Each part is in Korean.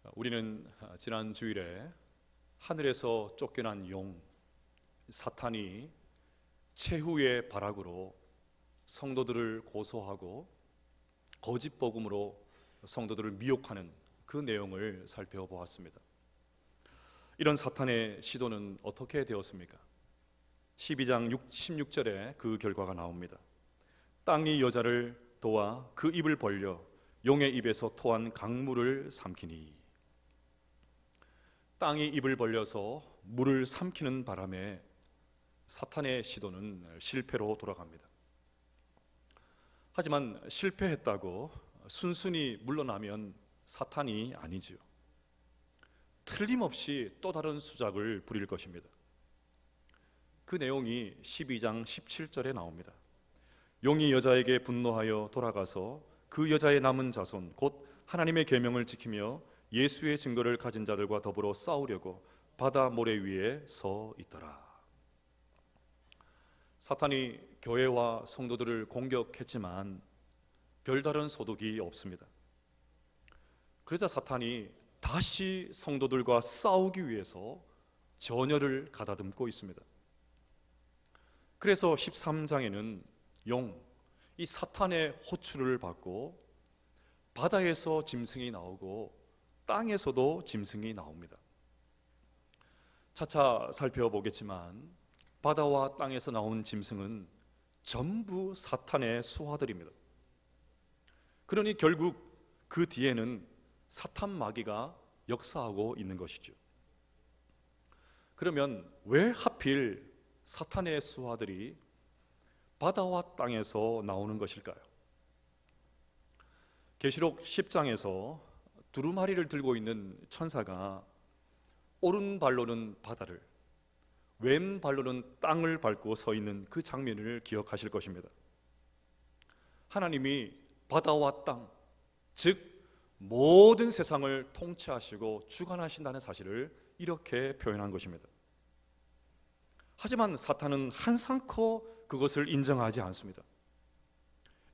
우리는 지난 주일에 하늘에서 쫓겨난 용 사탄이 최후의 발악으로 성도들을 고소하고 거짓 복음으로 성도들을 미혹하는 그 내용을 살펴보았습니다. 이런 사탄의 시도는 어떻게 되었습니까? 12장 16절에 그 결과가 나옵니다. 땅이 여자를 도와 그 입을 벌려 용의 입에서 토한 강물을 삼키니. 땅이 입을 벌려서 물을 삼키는 바람에 사탄의 시도는 실패로 돌아갑니다. 하지만 실패했다고 순순히 물러나면 사탄이 아니지요. 틀림없이 또 다른 수작을 부릴 것입니다. 그 내용이 12장 17절에 나옵니다. 용이 여자에게 분노하여 돌아가서 그 여자의 남은 자손 곧 하나님의 계명을 지키며 예수의 증거를 가진 자들과 더불어 싸우려고 바다 모래 위에 서 있더라. 사탄이 교회와 성도들을 공격했지만 별다른 소득이 없습니다. 그러자 사탄이 다시 성도들과 싸우기 위해서 전열을 가다듬고 있습니다. 그래서 13장에는 이 사탄의 호출을 받고 바다에서 짐승이 나오고 땅에서도 짐승이 나옵니다. 차차 살펴보겠지만 바다와 땅에서 나온 짐승은 전부 사탄의 수하들입니다. 그러니 결국 그 뒤에는 사탄 마귀가 역사하고 있는 것이죠. 그러면 왜 하필 사탄의 수하들이 바다와 땅에서 나오는 것일까요? 계시록 10장에서 두루마리를 들고 있는 천사가 오른발로는 바다를, 왼발로는 땅을 밟고 서 있는 그 장면을 기억하실 것입니다. 하나님이 바다와 땅, 즉 모든 세상을 통치하시고 주관하신다는 사실을 이렇게 표현한 것입니다. 하지만 사탄은 한상코 그것을 인정하지 않습니다.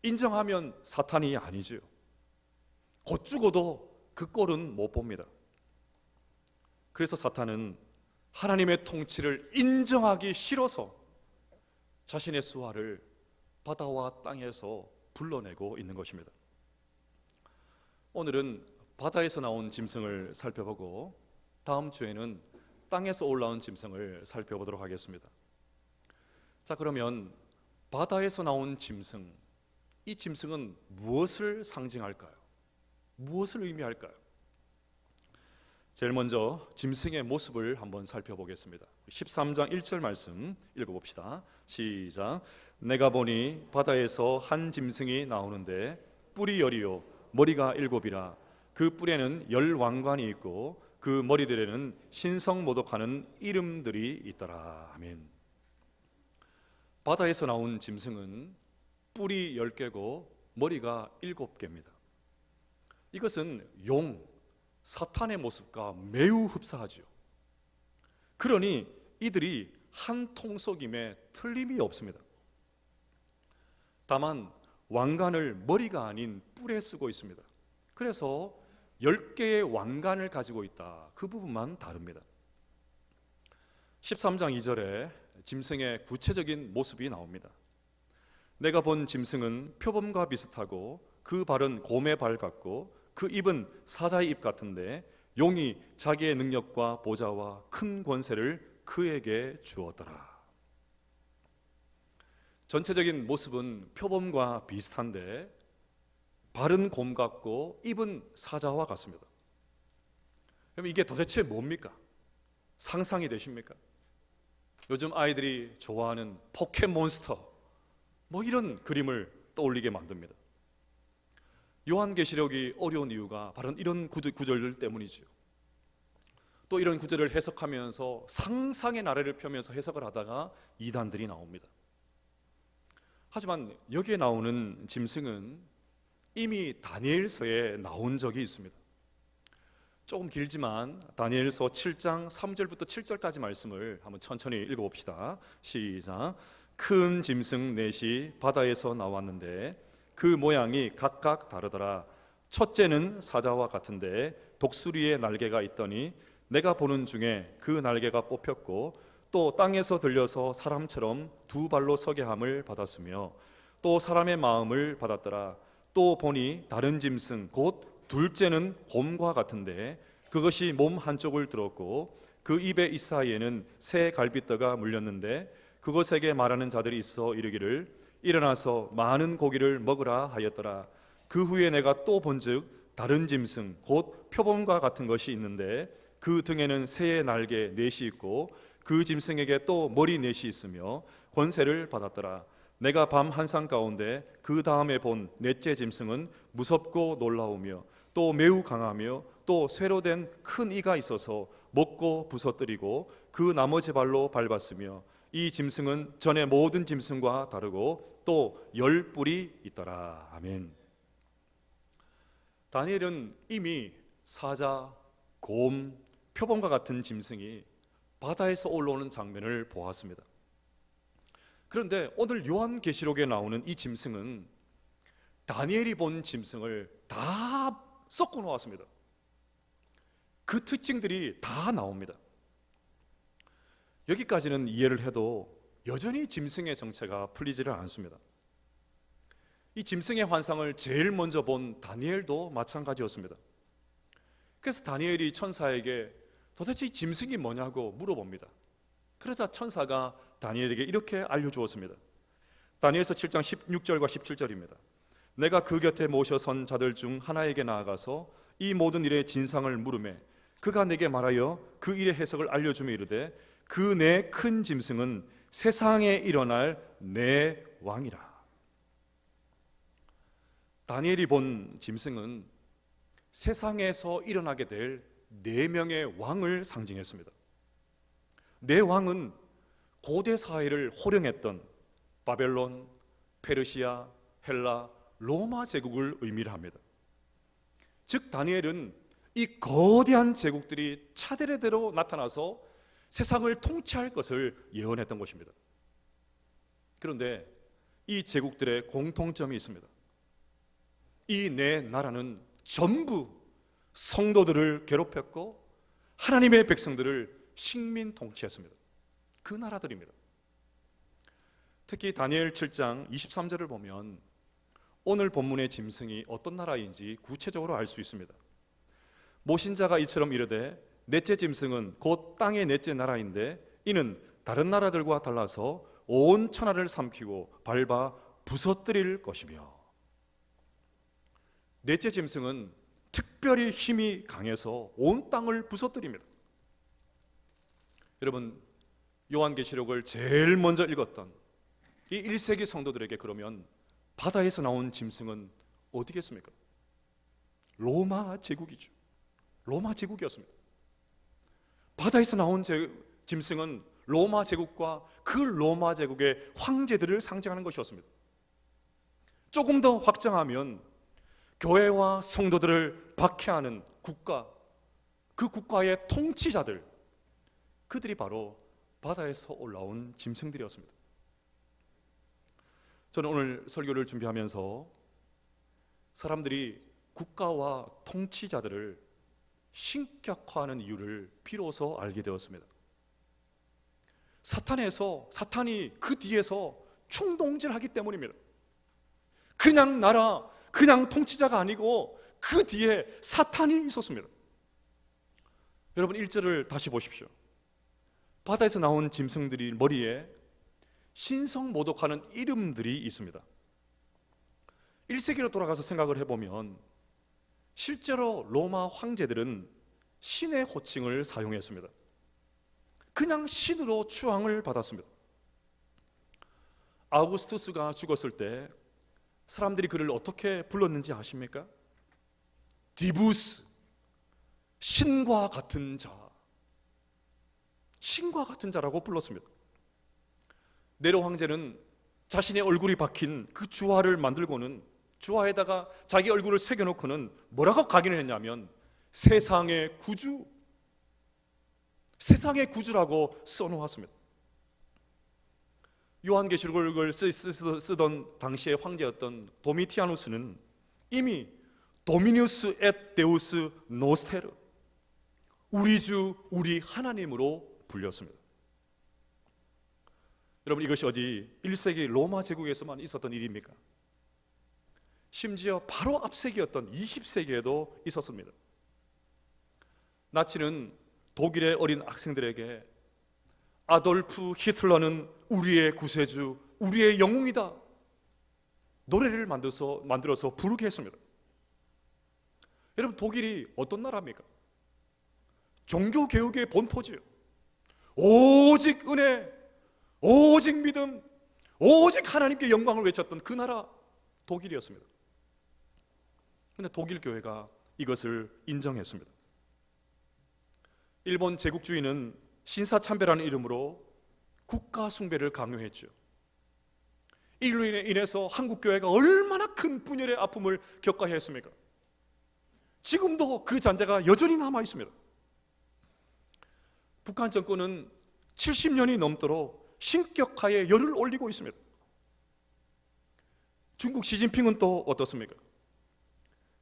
인정하면 사탄이 아니지요. 곧 죽어도 그 꼴은 못 봅니다. 그래서 사탄은 하나님의 통치를 인정하기 싫어서 자신의 수하를 바다와 땅에서 불러내고 있는 것입니다. 오늘은 바다에서 나온 짐승을 살펴보고 다음 주에는 땅에서 올라온 짐승을 살펴보도록 하겠습니다. 자, 그러면 바다에서 나온 짐승, 이 짐승은 무엇을 상징할까요? 무엇을 의미할까요? 제일 먼저 짐승의 모습을 한번 살펴보겠습니다. 13장 1절 말씀 읽어봅시다. 시작. 내가 보니 바다에서 한 짐승이 나오는데 뿔이 열이요 머리가 7이라. 그 뿔에는 10왕관이 있고 그 머리들에는 신성모독하는 이름들이 있더라. 아멘. 바다에서 나온 짐승은 뿔이 10개고 머리가 7개입니다. 이것은 사탄의 모습과 매우 흡사하지요. 그러니 이들이 한 통속임에 틀림이 없습니다. 다만 왕관을 머리가 아닌 뿔에 쓰고 있습니다. 그래서 10개의 왕관을 가지고 있다. 그 부분만 다릅니다. 13장 2절에 짐승의 구체적인 모습이 나옵니다. 내가 본 짐승은 표범과 비슷하고 그 발은 곰의 발 같고 그 입은 사자의 입 같은데 용이 자기의 능력과 보좌와 큰 권세를 그에게 주었더라. 전체적인 모습은 표범과 비슷한데 발은 곰 같고 입은 사자와 같습니다. 그럼 이게 도대체 뭡니까? 상상이 되십니까? 요즘 아이들이 좋아하는 포켓몬스터 이런 그림을 떠올리게 만듭니다. 요한계시록이 어려운 이유가 바로 이런 구절들 때문이죠. 또 이런 구절을 해석하면서 상상의 나래를 펴면서 해석을 하다가 이단들이 나옵니다. 하지만 여기에 나오는 짐승은 이미 다니엘서에 나온 적이 있습니다. 조금 길지만 다니엘서 7장 3절부터 7절까지 말씀을 한번 천천히 읽어봅시다. 시작. 큰 짐승 넷이 바다에서 나왔는데 그 모양이 각각 다르더라. 첫째는 사자와 같은데 독수리의 날개가 있더니 내가 보는 중에 그 날개가 뽑혔고 또 땅에서 들려서 사람처럼 두 발로 서게 함을 받았으며 또 사람의 마음을 받았더라. 또 보니 다른 짐승 곧 둘째는 곰과 같은데 그것이 몸 한쪽을 들었고 그 입의 이사이에는 새 갈빗대가 물렸는데 그것에게 말하는 자들이 있어 이르기를 일어나서 많은 고기를 먹으라 하였더라. 그 후에 내가 또 본즉 다른 짐승 곧 표범과 같은 것이 있는데 그 등에는 새의 날개 넷이 있고 그 짐승에게 또 머리 넷이 있으며 권세를 받았더라. 내가 밤 한상 가운데 그 다음에 본 넷째 짐승은 무섭고 놀라우며 또 매우 강하며 또 쇠로 된 큰 이가 있어서 먹고 부서뜨리고 그 나머지 발로 밟았으며 이 짐승은 전의 모든 짐승과 다르고 또 10뿔이 있더라. 아멘. 다니엘은 이미 사자, 곰, 표범과 같은 짐승이 바다에서 올라오는 장면을 보았습니다. 그런데 오늘 요한계시록에 나오는 이 짐승은 다니엘이 본 짐승을 다 섞어 놓았습니다. 그 특징들이 다 나옵니다. 여기까지는 이해를 해도 여전히 짐승의 정체가 풀리지를 않습니다. 이 짐승의 환상을 제일 먼저 본 다니엘도 마찬가지였습니다. 그래서 다니엘이 천사에게 도대체 이 짐승이 뭐냐고 물어봅니다. 그러자 천사가 다니엘에게 이렇게 알려주었습니다. 다니엘서 7장 16절과 17절입니다. 내가 그 곁에 모셔 선 자들 중 하나에게 나아가서 이 모든 일의 진상을 물으매 그가 내게 말하여 그 일의 해석을 알려주며 이르되 그 내 큰 짐승은 세상에 일어날 내 왕이라. 다니엘이 본 짐승은 세상에서 일어나게 될 4명의 왕을 상징했습니다. 네 왕은 고대 사회를 호령했던 바벨론, 페르시아, 헬라, 로마 제국을 의미를 합니다. 즉 다니엘은 이 거대한 제국들이 차례대로 나타나서 세상을 통치할 것을 예언했던 것입니다. 그런데 이 제국들의 공통점이 있습니다. 이 네 나라는 전부 성도들을 괴롭혔고 하나님의 백성들을 식민 통치했습니다. 그 나라들입니다. 특히 다니엘 7장 23절을 보면 오늘 본문의 짐승이 어떤 나라인지 구체적으로 알 수 있습니다. 모신자가 이처럼 이르되 넷째 짐승은 곧 땅의 넷째 나라인데 이는 다른 나라들과 달라서 온 천하를 삼키고 밟아 부서뜨릴 것이며. 넷째 짐승은 특별히 힘이 강해서 온 땅을 부서뜨립니다. 여러분, 요한계시록을 제일 먼저 읽었던 이 1세기 성도들에게 그러면 바다에서 나온 짐승은 어디겠습니까? 로마 제국이죠. 로마 제국이었습니다. 바다에서 나온 짐승은 로마 제국과 그 로마 제국의 황제들을 상징하는 것이었습니다. 조금 더 확장하면 교회와 성도들을 박해하는 국가, 그 국가의 통치자들, 그들이 바로 바다에서 올라온 짐승들이었습니다. 저는 오늘 설교를 준비하면서 사람들이 국가와 통치자들을 신격화하는 이유를 비로소 알게 되었습니다. 사탄이 그 뒤에서 충동질하기 때문입니다. 그냥 나라, 그냥 통치자가 아니고 그 뒤에 사탄이 있었습니다. 여러분 1절을 다시 보십시오. 바다에서 나온 짐승들이 머리에 신성모독하는 이름들이 있습니다. 1세기로 돌아가서 생각을 해보면 실제로 로마 황제들은 신의 호칭을 사용했습니다. 그냥 신으로 추앙을 받았습니다. 아우구스투스가 죽었을 때 사람들이 그를 어떻게 불렀는지 아십니까? 디부스, 신과 같은 자, 신과 같은 자라고 불렀습니다. 네로 황제는 자신의 얼굴이 박힌 그 주화를 만들고는 주화에다가 자기 얼굴을 새겨놓고는 뭐라고 각인을 했냐면 세상의 구주, 세상의 구주라고 써놓았습니다. 요한계시록을 쓰던 당시의 황제였던 도미티아누스는 이미 도미니우스 앳 데우스 노스테르, 우리 주 우리 하나님으로 불렸습니다. 여러분, 이것이 어디 1세기 로마 제국에서만 있었던 일입니까? 심지어 바로 앞세기였던 20세기에도 있었습니다. 나치는 독일의 어린 학생들에게 아돌프 히틀러는 우리의 구세주, 우리의 영웅이다 노래를 만들어서 부르게 했습니다. 여러분, 독일이 어떤 나라입니까? 종교개혁의 본토지요. 오직 은혜, 오직 믿음, 오직 하나님께 영광을 외쳤던 그 나라 독일이었습니다. 그런데 독일 교회가 이것을 인정했습니다. 일본 제국주의는 신사참배라는 이름으로 국가 숭배를 강요했죠. 이로 인해서 한국 교회가 얼마나 큰 분열의 아픔을 겪어야 했습니까? 지금도 그 잔재가 여전히 남아 있습니다. 북한 정권은 70년이 넘도록 신격화에 열을 올리고 있습니다. 중국 시진핑은 또 어떻습니까?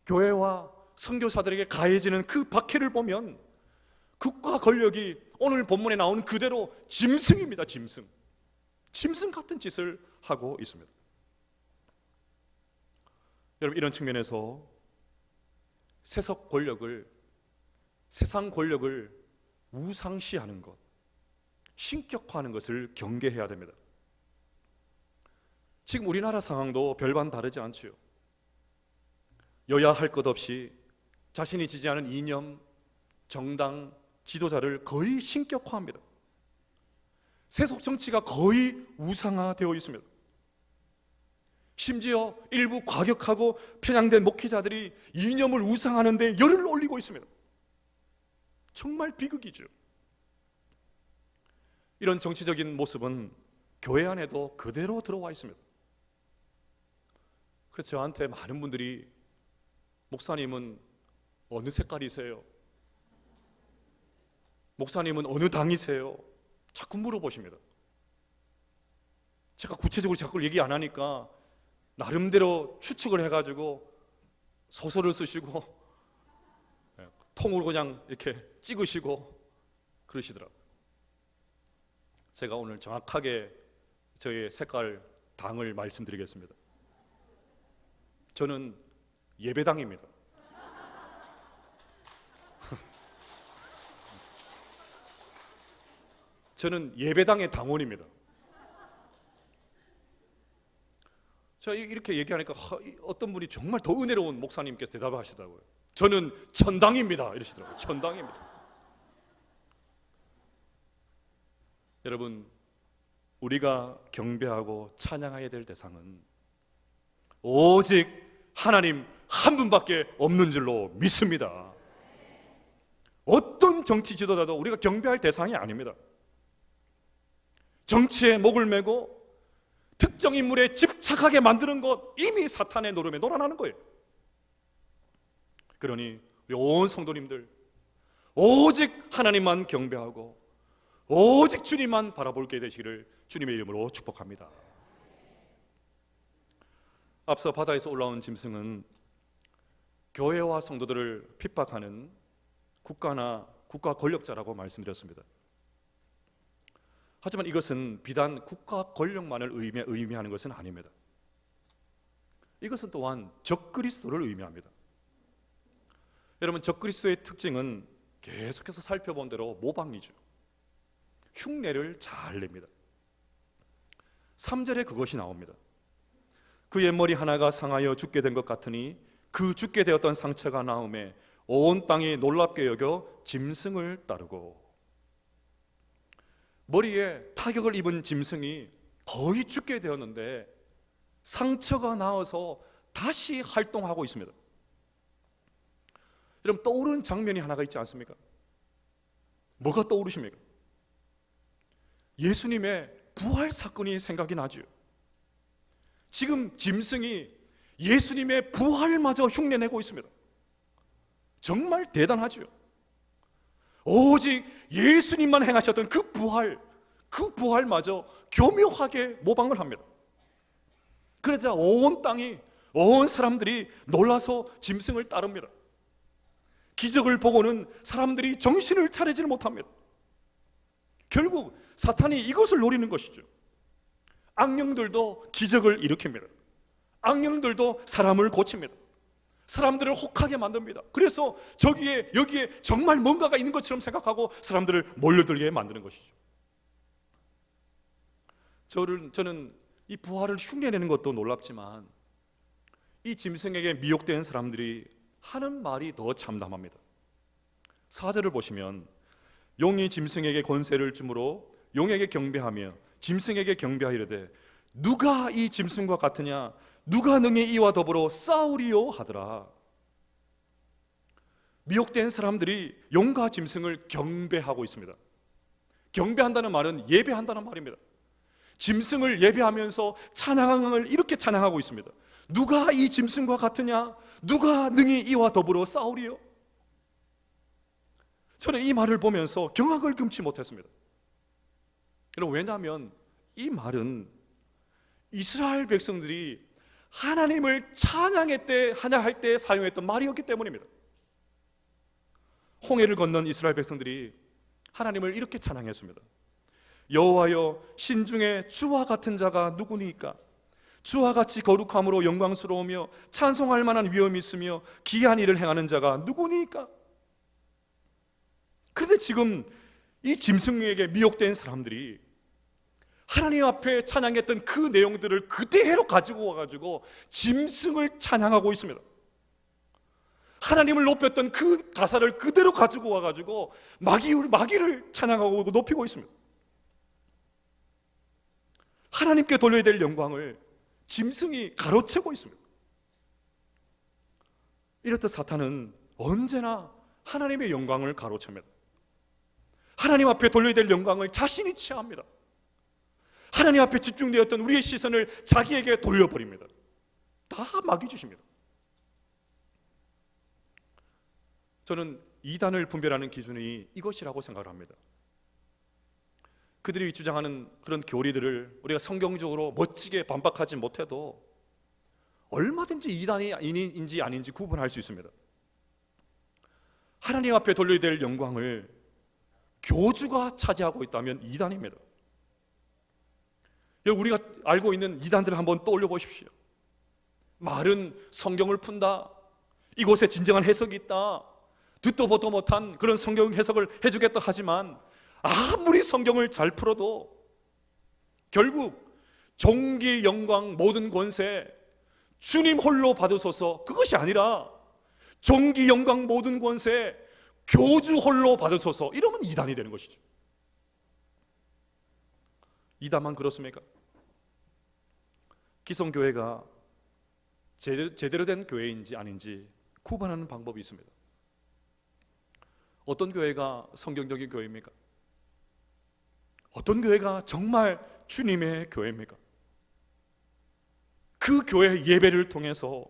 교회와 선교사들에게 가해지는 그 박해를 보면 국가 권력이 오늘 본문에 나오는 그대로 짐승입니다. 짐승 같은 짓을 하고 있습니다. 여러분, 이런 측면에서 세상 권력을 우상시하는 것, 신격화하는 것을 경계해야 됩니다. 지금 우리나라 상황도 별반 다르지 않지요. 여야 할 것 없이 자신이 지지하는 이념, 정당, 지도자를 거의 신격화합니다. 세속 정치가 거의 우상화되어 있습니다. 심지어 일부 과격하고 편향된 목회자들이 이념을 우상하는 데 열을 올리고 있습니다. 정말 비극이죠. 이런 정치적인 모습은 교회 안에도 그대로 들어와 있습니다. 그래서 저한테 많은 분들이 목사님은 어느 색깔이세요? 목사님은 어느 당이세요? 자꾸 물어보십니다. 제가 구체적으로 자꾸 얘기 안 하니까 나름대로 추측을 해가지고 소설을 쓰시고 통으로 그냥 이렇게 찍으시고 그러시더라고요. 제가 오늘 정확하게 저의 색깔 당을 말씀드리겠습니다. 저는 예배당입니다. 저는 예배당의 당원입니다. 제가 이렇게 얘기하니까 어떤 분이 정말 더 은혜로운 목사님께서 대답을 하시더라고요. 저는 천당입니다 이러시더라고요. 천당입니다. 여러분, 우리가 경배하고 찬양해야 될 대상은 오직 하나님 한 분밖에 없는 줄로 믿습니다. 어떤 정치 지도자도 우리가 경배할 대상이 아닙니다. 정치에 목을 메고 특정 인물에 집착하게 만드는 것, 이미 사탄의 노름에 놀아나는 거예요. 그러니 우리 온 성도님들 오직 하나님만 경배하고 오직 주님만 바라볼게 되시기를 주님의 이름으로 축복합니다. 앞서 바다에서 올라온 짐승은 교회와 성도들을 핍박하는 국가나 국가 권력자라고 말씀드렸습니다. 하지만 이것은 비단 국가 권력만을 의미하는 것은 아닙니다. 이것은 또한 적그리스도를 의미합니다. 여러분, 적그리스도의 특징은 계속해서 살펴본 대로 모방이죠. 흉내를 잘 냅니다. 3절에 그것이 나옵니다. 그의 머리 하나가 상하여 죽게 된 것 같으니 그 죽게 되었던 상처가 나음에 온 땅이 놀랍게 여겨 짐승을 따르고. 머리에 타격을 입은 짐승이 거의 죽게 되었는데 상처가 나와서 다시 활동하고 있습니다. 여러분, 떠오르는 장면이 하나가 있지 않습니까? 뭐가 떠오르십니까? 예수님의 부활 사건이 생각이 나죠. 지금 짐승이 예수님의 부활마저 흉내내고 있습니다. 정말 대단하죠. 오직 예수님만 행하셨던 그 부활마저 교묘하게 모방을 합니다. 그러자 온 땅이 온 사람들이 놀라서 짐승을 따릅니다. 기적을 보고는 사람들이 정신을 차리지 못합니다. 결국 사탄이 이것을 노리는 것이죠. 악령들도 기적을 일으킵니다. 악령들도 사람을 고칩니다. 사람들을 혹하게 만듭니다. 그래서 여기에 정말 뭔가가 있는 것처럼 생각하고 사람들을 몰려들게 만드는 것이죠. 저는 이 부활을 흉내내는 것도 놀랍지만 이 짐승에게 미혹된 사람들이 하는 말이 더 참담합니다. 4절을 보시면 용이 짐승에게 권세를 주므로 용에게 경배하며 짐승에게 경배하이르되 누가 이 짐승과 같으냐 누가 능히 이와 더불어 싸우리요 하더라. 미혹된 사람들이 용과 짐승을 경배하고 있습니다. 경배한다는 말은 예배한다는 말입니다. 짐승을 예배하면서 찬양을 이렇게 찬양하고 있습니다. 누가 이 짐승과 같으냐 누가 능히 이와 더불어 싸우리요. 저는 이 말을 보면서 경악을 금치 못했습니다. 왜냐하면 이 말은 이스라엘 백성들이 하나님을 찬양할 때 사용했던 말이었기 때문입니다. 홍해를 건넌 이스라엘 백성들이 하나님을 이렇게 찬양했습니다. 여호와여 신중에 주와 같은 자가 누구니까 주와 같이 거룩함으로 영광스러우며 찬송할 만한 위엄이 있으며 기이한 일을 행하는 자가 누구니까. 그런데 지금 이 짐승에게 미혹된 사람들이 하나님 앞에 찬양했던 그 내용들을 그대로 가지고 와가지고 짐승을 찬양하고 있습니다. 하나님을 높였던 그 가사를 그대로 가지고 와가지고 마귀를 찬양하고 높이고 있습니다. 하나님께 돌려야 될 영광을 짐승이 가로채고 있습니다. 이렇듯 사탄은 언제나 하나님의 영광을 가로챕니다. 하나님 앞에 돌려야 될 영광을 자신이 취합니다. 하나님 앞에 집중되었던 우리의 시선을 자기에게 돌려버립니다. 다 마귀 짓입니다. 저는 이단을 분별하는 기준이 이것이라고 생각을 합니다. 그들이 주장하는 그런 교리들을 우리가 성경적으로 멋지게 반박하지 못해도 얼마든지 이단이 인지 아닌지 구분할 수 있습니다. 하나님 앞에 돌려야 될 영광을 교주가 차지하고 있다면 이단입니다. 우리가 알고 있는 이단들을 한번 떠올려 보십시오. 말은 성경을 푼다, 이곳에 진정한 해석이 있다, 듣도 보도 못한 그런 성경 해석을 해주겠다 하지만 아무리 성경을 잘 풀어도 결국 존귀, 영광, 모든 권세 주님 홀로 받으소서, 그것이 아니라 존귀, 영광, 모든 권세 교주 홀로 받으소서, 이러면 이단이 되는 것이죠. 이단만 그렇습니까? 기성교회가 제대로 된 교회인지 아닌지 구분하는 방법이 있습니다. 어떤 교회가 성경적인 교회입니까? 어떤 교회가 정말 주님의 교회입니까? 그 교회 예배를 통해서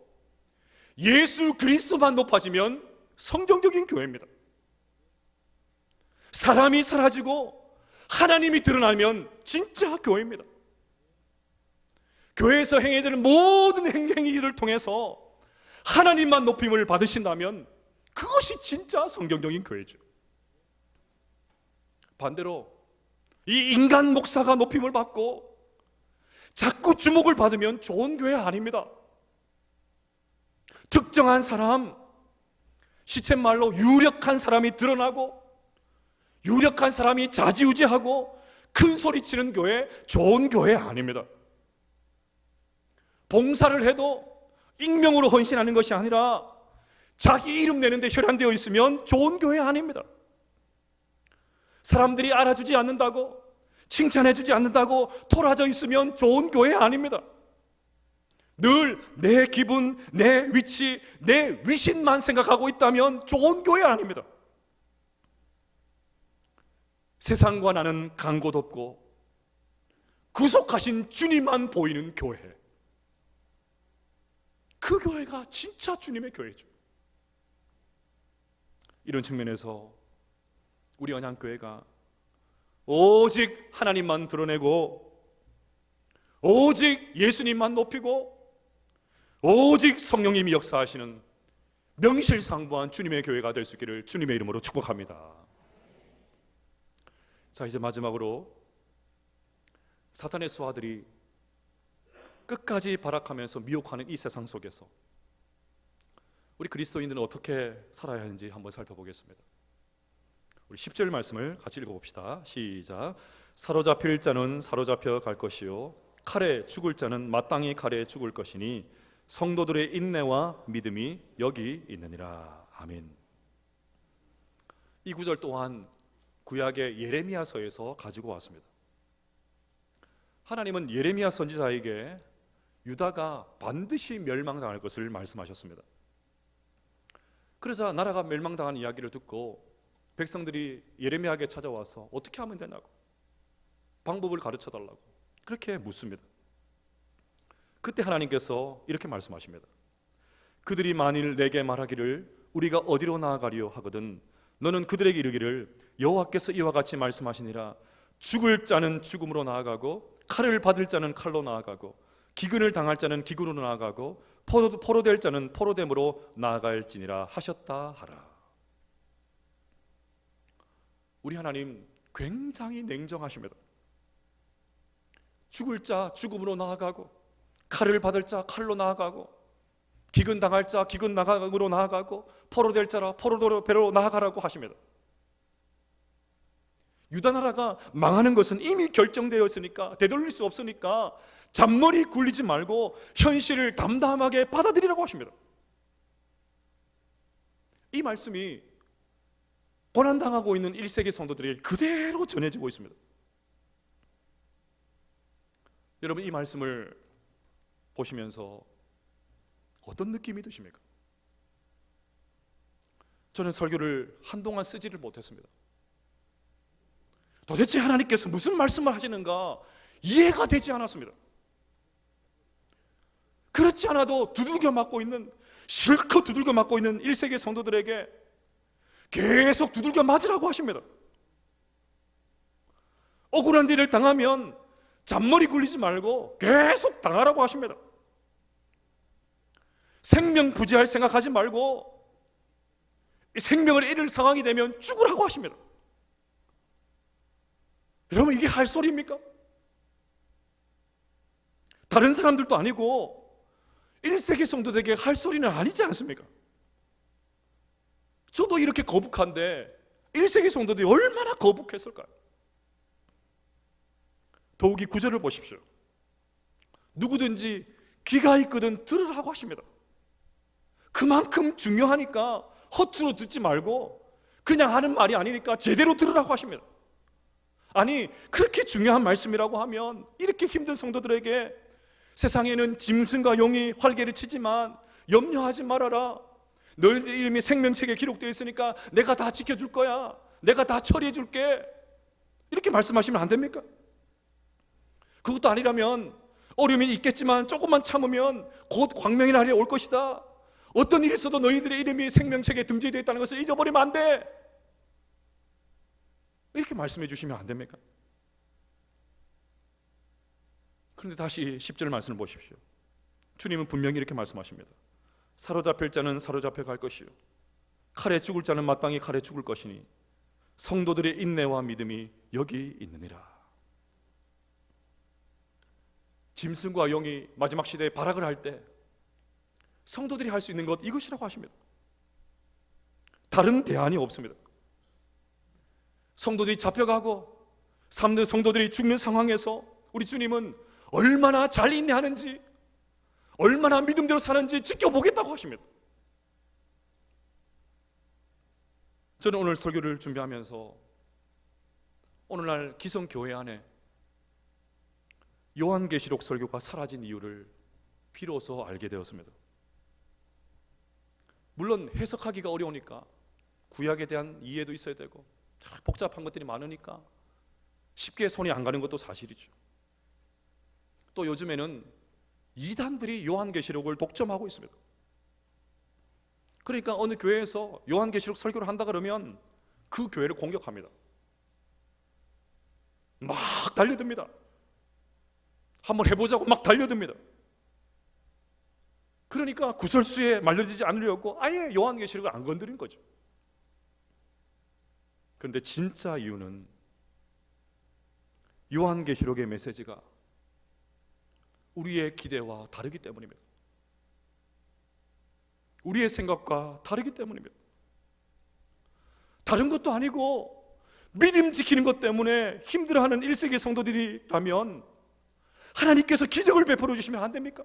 예수 그리스도만 높아지면 성경적인 교회입니다. 사람이 사라지고 하나님이 드러나면 진짜 교회입니다. 교회에서 행해지는 모든 행위를 통해서 하나님만 높임을 받으신다면 그것이 진짜 성경적인 교회죠. 반대로 이 인간 목사가 높임을 받고 자꾸 주목을 받으면 좋은 교회 아닙니다. 특정한 사람, 시쳇말로 유력한 사람이 드러나고 유력한 사람이 좌지우지하고 큰 소리치는 교회, 좋은 교회 아닙니다. 봉사를 해도 익명으로 헌신하는 것이 아니라 자기 이름 내는데 혈안되어 있으면 좋은 교회 아닙니다. 사람들이 알아주지 않는다고, 칭찬해주지 않는다고 토라져 있으면 좋은 교회 아닙니다. 늘 내 기분, 내 위치, 내 위신만 생각하고 있다면 좋은 교회 아닙니다. 세상과 나는 간 곳 없고 구속하신 주님만 보이는 교회, 그 교회가 진짜 주님의 교회죠. 이런 측면에서 우리 언양교회가 오직 하나님만 드러내고 오직 예수님만 높이고 오직 성령님이 역사하시는 명실상부한 주님의 교회가 될 수 있기를 주님의 이름으로 축복합니다. 자, 이제 마지막으로 사탄의 수하들이 끝까지 발악하면서 미혹하는 이 세상 속에서 우리 그리스도인들은 어떻게 살아야 하는지 한번 살펴보겠습니다. 우리 10절 말씀을 같이 읽어봅시다. 시작. 사로잡힐 자는 사로잡혀 갈 것이요 칼에 죽을 자는 마땅히 칼에 죽을 것이니 성도들의 인내와 믿음이 여기 있느니라. 아멘. 이 구절 또한 구약의 예레미야서에서 가지고 왔습니다. 하나님은 예레미야 선지자에게 유다가 반드시 멸망당할 것을 말씀하셨습니다. 그러자 나라가 멸망당한 이야기를 듣고 백성들이 예레미야에게 찾아와서 어떻게 하면 되냐고, 방법을 가르쳐 달라고 그렇게 묻습니다. 그때 하나님께서 이렇게 말씀하십니다. 그들이 만일 내게 말하기를 우리가 어디로 나아가리요 하거든 너는 그들에게 이르기를 여호와께서 이와 같이 말씀하시니라. 죽을 자는 죽음으로 나아가고 칼을 받을 자는 칼로 나아가고 기근을 당할 자는 기근으로 나아가고 포로될 자는 포로됨으로 나아갈지니라 하셨다 하라. 우리 하나님 굉장히 냉정하십니다. 죽을 자 죽음으로 나아가고 칼을 받을 자 칼로 나아가고 기근 당할 자 기근 나가으로 나아가고 포로될 자라 포로배로 나아가라고 하십니다. 유다 나라가 망하는 것은 이미 결정되었으니까 되돌릴 수 없으니까 잔머리 굴리지 말고 현실을 담담하게 받아들이라고 하십니다. 이 말씀이 고난당하고 있는 1세기 성도들에게 그대로 전해지고 있습니다. 여러분, 이 말씀을 보시면서 어떤 느낌이 드십니까? 저는 설교를 한동안 쓰지를 못했습니다. 도대체 하나님께서 무슨 말씀을 하시는가 이해가 되지 않았습니다. 그렇지 않아도 실컷 두들겨 맞고 있는 1세기 성도들에게 계속 두들겨 맞으라고 하십니다. 억울한 일을 당하면 잔머리 굴리지 말고 계속 당하라고 하십니다. 생명 부지할 생각하지 말고 생명을 잃을 상황이 되면 죽으라고 하십니다. 여러분, 이게 할 소리입니까? 다른 사람들도 아니고 1세기 성도들에게 할 소리는 아니지 않습니까? 저도 이렇게 거북한데 1세기 성도들이 얼마나 거북했을까요? 더욱이 9절을 보십시오. 누구든지 귀가 있거든 들으라고 하십니다. 그만큼 중요하니까 허투루 듣지 말고 그냥 하는 말이 아니니까 제대로 들으라고 하십니다. 아니, 그렇게 중요한 말씀이라고 하면 이렇게 힘든 성도들에게 세상에는 짐승과 용이 활개를 치지만 염려하지 말아라. 너희들 이름이 생명책에 기록되어 있으니까 내가 다 지켜줄 거야. 내가 다 처리해 줄게. 이렇게 말씀하시면 안 됩니까? 그것도 아니라면 어려움이 있겠지만 조금만 참으면 곧 광명의 날이 올 것이다. 어떤 일이 있어도 너희들의 이름이 생명책에 등재되어 있다는 것을 잊어버리면 안 돼. 이렇게 말씀해 주시면 안 됩니까? 그런데 다시 10절 말씀을 보십시오. 주님은 분명히 이렇게 말씀하십니다. 사로잡힐 자는 사로잡혀 갈 것이요 칼에 죽을 자는 마땅히 칼에 죽을 것이니 성도들의 인내와 믿음이 여기 있느니라. 짐승과 용이 마지막 시대에 발악을 할 때 성도들이 할 수 있는 것 이것이라고 하십니다. 다른 대안이 없습니다. 성도들이 잡혀가고 성도들이 죽는 상황에서 우리 주님은 얼마나 잘 인내하는지, 얼마나 믿음대로 사는지 지켜보겠다고 하십니다. 저는 오늘 설교를 준비하면서 오늘날 기성교회 안에 요한계시록 설교가 사라진 이유를 비로소 알게 되었습니다. 물론 해석하기가 어려우니까 구약에 대한 이해도 있어야 되고 복잡한 것들이 많으니까 쉽게 손이 안 가는 것도 사실이죠. 또 요즘에는 이단들이 요한계시록을 독점하고 있습니다. 그러니까 어느 교회에서 요한계시록 설교를 한다 그러면 그 교회를 공격합니다. 막 달려듭니다. 한번 해보자고 막 달려듭니다. 그러니까 구설수에 말려지지 않으려고 아예 요한계시록을 안 건드린 거죠. 그런데 진짜 이유는 요한계시록의 메시지가 우리의 기대와 다르기 때문입니다. 우리의 생각과 다르기 때문입니다. 다른 것도 아니고 믿음 지키는 것 때문에 힘들어하는 1세기 성도들이라면 하나님께서 기적을 베풀어 주시면 안 됩니까?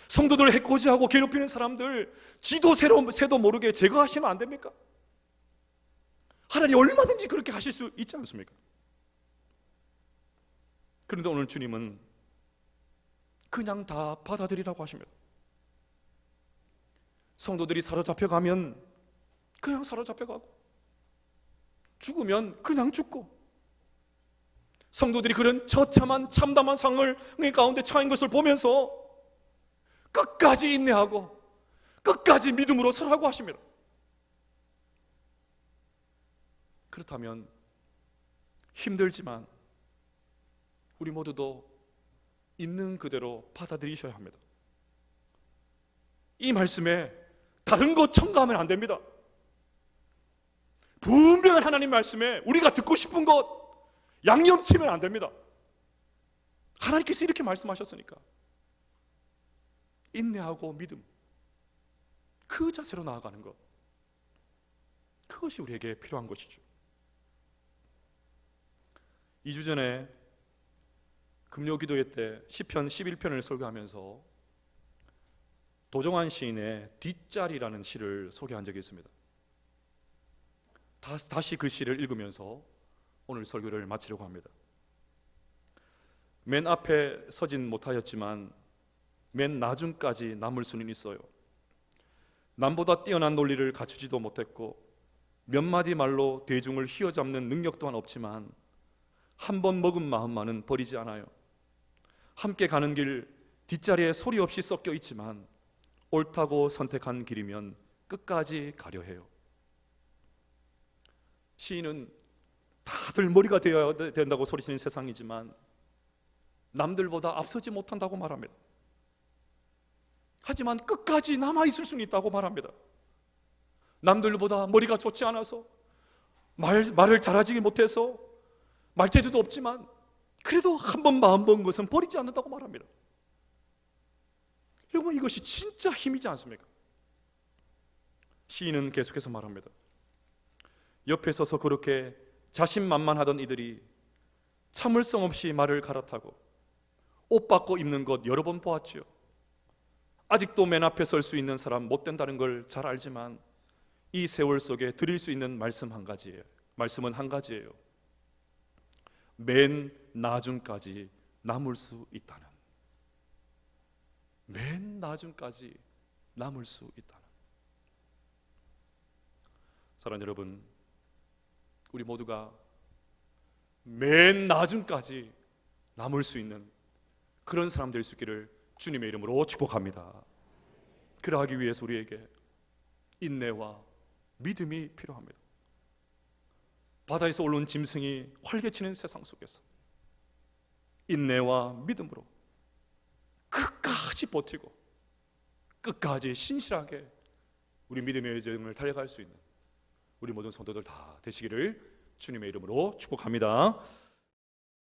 성도들을 해코지하고 괴롭히는 사람들 지도 새도 모르게 제거하시면 안 됩니까? 하나님 얼마든지 그렇게 하실 수 있지 않습니까? 그런데 오늘 주님은 그냥 다 받아들이라고 하십니다. 성도들이 사로잡혀가면 그냥 사로잡혀가고, 죽으면 그냥 죽고, 성도들이 그런 처참한 참담한 상황을 가운데 처한 것을 보면서 끝까지 인내하고 끝까지 믿음으로 서라고 하십니다. 그렇다면 힘들지만 우리 모두도 있는 그대로 받아들이셔야 합니다. 이 말씀에 다른 것 첨가하면 안 됩니다. 분명한 하나님 말씀에 우리가 듣고 싶은 것 양념치면 안 됩니다. 하나님께서 이렇게 말씀하셨으니까 인내하고 믿음, 그 자세로 나아가는 것, 그것이 우리에게 필요한 것이죠. 2주 전에 금요기도회 때 시편 11편을 설교하면서 도종환 시인의 뒷자리라는 시를 소개한 적이 있습니다. 다시 그 시를 읽으면서 오늘 설교를 마치려고 합니다. 맨 앞에 서진 못하였지만 맨 나중까지 남을 수는 있어요. 남보다 뛰어난 논리를 갖추지도 못했고 몇 마디 말로 대중을 휘어잡는 능력 또한 없지만 한 번 먹은 마음만은 버리지 않아요. 함께 가는 길 뒷자리에 소리 없이 섞여 있지만 옳다고 선택한 길이면 끝까지 가려 해요. 시인은 다들 머리가 되어야 된다고 소리치는 세상이지만 남들보다 앞서지 못한다고 말합니다. 하지만 끝까지 남아있을 수는 있다고 말합니다. 남들보다 머리가 좋지 않아서 말을 잘하지 못해서 말재주도 없지만 그래도 한 번 마음 먹은 것은 버리지 않는다고 말합니다. 여러분, 이것이 진짜 힘이지 않습니까? 시인은 계속해서 말합니다. 옆에 서서 그렇게 자신만만하던 이들이 참을성 없이 말을 갈아타고 옷 바꿔 입는 것 여러 번 보았지요. 아직도 맨 앞에 설 수 있는 사람 못 된다는 걸 잘 알지만 이 세월 속에 드릴 수 있는 말씀은 한 가지예요. 맨 나중까지 남을 수 있다는, 맨 나중까지 남을 수 있다는. 사랑하는 여러분, 우리 모두가 맨 나중까지 남을 수 있는 그런 사람 될 수 있기를 주님의 이름으로 축복합니다. 그러하기 위해서 우리에게 인내와 믿음이 필요합니다. 바다에서 올라온 짐승이 활개치는 세상 속에서 인내와 믿음으로 끝까지 버티고 끝까지 신실하게 우리 믿음의 여정을 달려갈 수 있는 우리 모든 성도들 다 되시기를 주님의 이름으로 축복합니다.